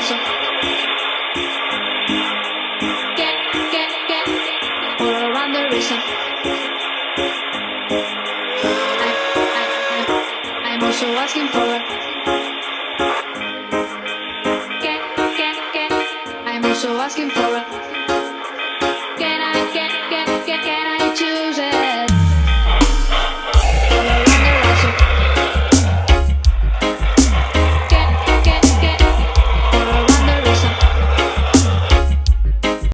reason. Get, all around the reason. I'm also asking for it. Get, I'm also asking for it.